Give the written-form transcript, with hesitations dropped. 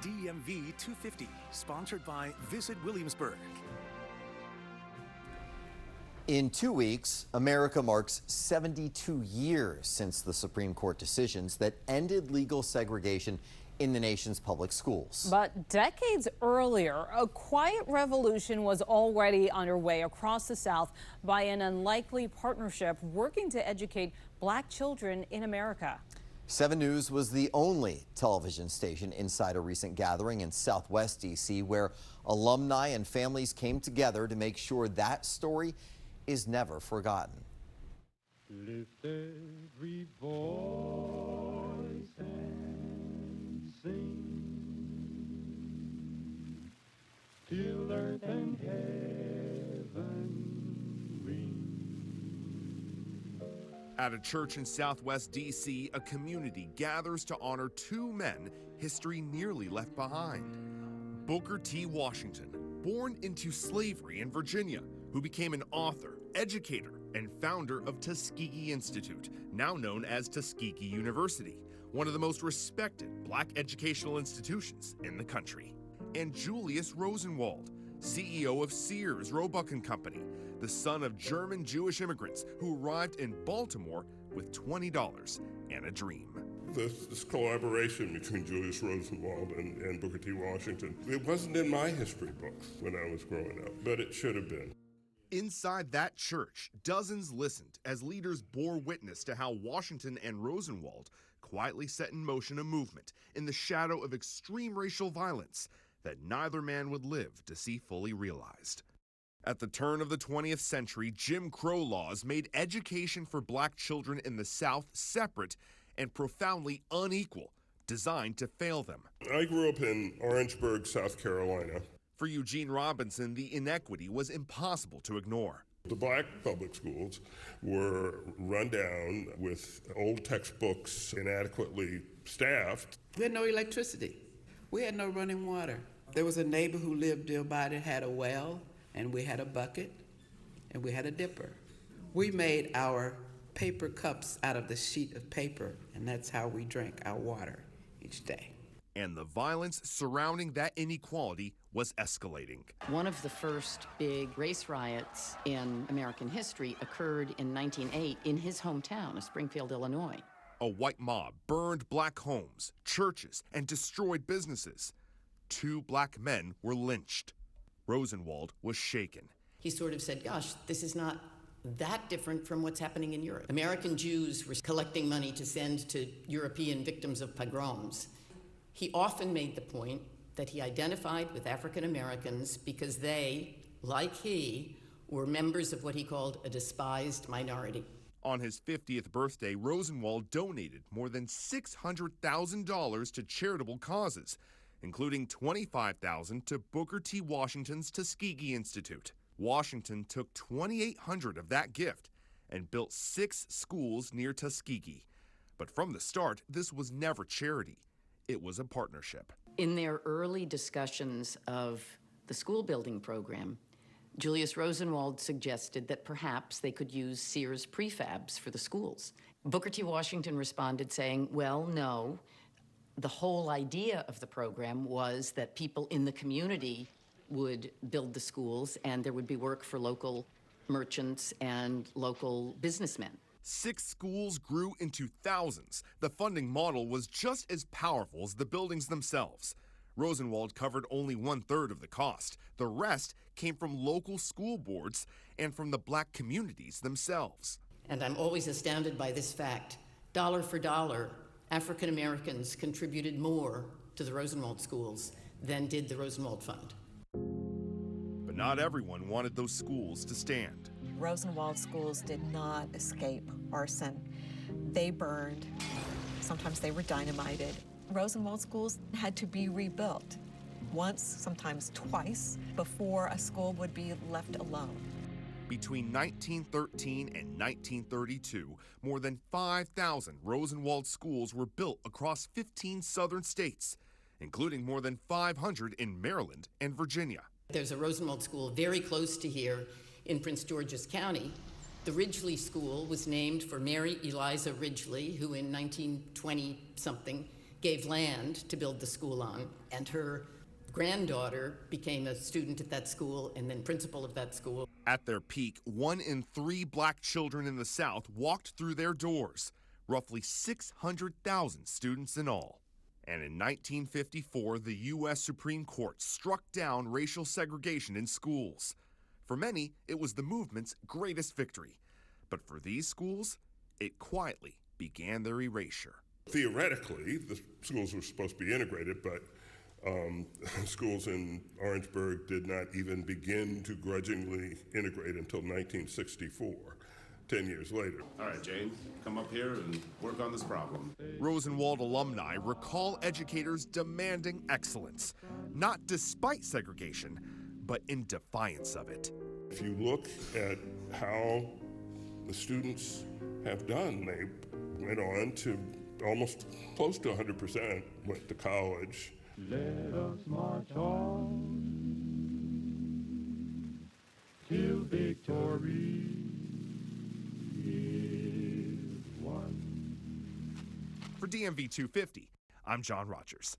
DMV 250, sponsored by Visit Williamsburg. In 2 weeks, America marks 72 years since the Supreme Court decisions that ended legal segregation in the nation's public schools. But decades earlier, a quiet revolution was already underway across the South by an unlikely partnership working to educate black children in America. 7 News was the only television station inside a recent gathering in Southwest D.C. where alumni and families came together to make sure that story is never forgotten. Lift every voice and sing till earth and heaven ring. At a church in Southwest D.C., a community gathers to honor 2 men history nearly left behind. Booker T. Washington, born into slavery in Virginia, who became an author, educator, and founder of Tuskegee Institute, now known as Tuskegee University, one of the most respected black educational institutions in the country. And Julius Rosenwald, CEO of Sears, Roebuck and Company, the son of German Jewish immigrants who arrived in Baltimore with $20 and a dream. This collaboration between Julius Rosenwald and Booker T. Washington, it wasn't in my history books when I was growing up, but it should have been. Inside that church, dozens listened as leaders bore witness to how Washington and Rosenwald quietly set in motion a movement in the shadow of extreme racial violence that neither man would live to see fully realized. At the turn of the 20th century, Jim Crow laws made education for black children in the South separate and profoundly unequal, designed to fail them. I grew up in Orangeburg, South Carolina. For Eugene Robinson, the inequity was impossible to ignore. The black public schools were run down with old textbooks, inadequately staffed. We had no electricity. We had no running water. There was a neighbor who lived nearby that had a well, and we had a bucket, and we had a dipper. We made our paper cups out of the sheet of paper, and that's how we drank our water each day. And the violence surrounding that inequality was escalating. One of the first big race riots in American history occurred in 1908 in his hometown of Springfield, Illinois. A white mob burned black homes, churches, and destroyed businesses. 2 black men were lynched. Rosenwald was shaken. He sort of said, gosh, this is not that different from what's happening in Europe. American Jews were collecting money to send to European victims of pogroms. He often made the point that he identified with African Americans because they, like he, were members of what he called a despised minority. On his 50th birthday, Rosenwald donated more than $600,000 to charitable causes, including $25,000 to Booker T. Washington's Tuskegee Institute. Washington took $2,800 of that gift and built 6 schools near Tuskegee. But from the start, this was never charity. It was a partnership. In their early discussions of the school building program, Julius Rosenwald suggested that perhaps they could use Sears prefabs for the schools. Booker T. Washington responded saying, well, no. The whole idea of the program was that people in the community would build the schools and there would be work for local merchants and local businessmen. 6 schools grew into thousands. The funding model was just as powerful as the buildings themselves. Rosenwald covered only 1/3 of the cost. The rest came from local school boards and from the black communities themselves. And I'm always astounded by this fact. Dollar for dollar, African Americans contributed more to the Rosenwald schools than did the Rosenwald Fund. But not everyone wanted those schools to stand. Rosenwald schools did not escape arson. They burned. Sometimes they were dynamited. Rosenwald schools had to be rebuilt once, sometimes twice, before a school would be left alone. Between 1913 and 1932, more than 5,000 Rosenwald schools were built across 15 southern states, including more than 500 in Maryland and Virginia. There's a Rosenwald school very close to here in Prince George's County. The Ridgely School was named for Mary Eliza Ridgely, who in 1920-something gave land to build the school on, and her granddaughter became a student at that school and then principal of that school. At their peak, 1 in 3 black children in the South walked through their doors, roughly 600,000 students in all. And in 1954, the U.S. Supreme Court struck down racial segregation in schools. For many, it was the movement's greatest victory. But for these schools, it quietly began their erasure. Theoretically, the schools were supposed to be integrated, but schools in Orangeburg did not even begin to grudgingly integrate until 1964, 10 years later. All right, Jane, come up here and work on this problem. Rosenwald alumni recall educators demanding excellence, not despite segregation, but in defiance of it. If you look at how the students have done, they went on to almost close to 100% went to college. Let us march on till victory is won. For DMV 250, I'm John Rogers.